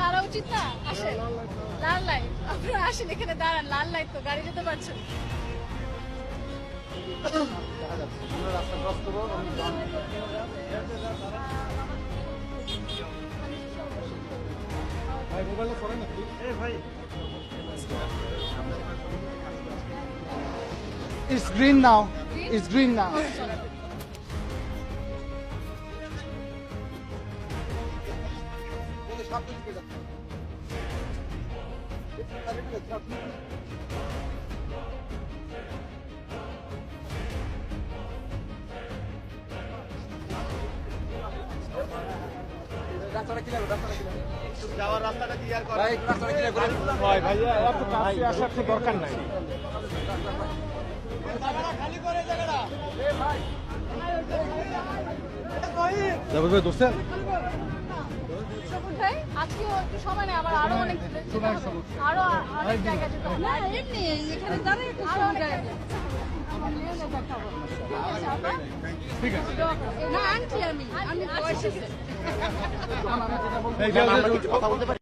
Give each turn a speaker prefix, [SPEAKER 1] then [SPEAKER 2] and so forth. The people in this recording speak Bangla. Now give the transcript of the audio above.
[SPEAKER 1] দাঁড়া উচিত না? আসেন, লাল লাইট, আপনারা আসেন এখানে দাঁড়ান, লাল লাইট তো গাড়ি যেতে পারছেন।
[SPEAKER 2] It's green now. It's green now.
[SPEAKER 3] যাওয়ার রাস্তাটা ক্লিয়ার করা।
[SPEAKER 2] ভাইয়া এত কাছে আসার তো দরকার নাই। দোস্ত
[SPEAKER 1] কোথায়? আজকেও একটু সময় নেই, আবার আরো অনেক আরো অনেক জায়গা যেতে হবে। না, এমনি এখানে দাঁড়িয়ে একটু সময় জায়গা ঠিক আছে। না আন্টি, আমি বয়সে
[SPEAKER 3] কথা বলতে পারি?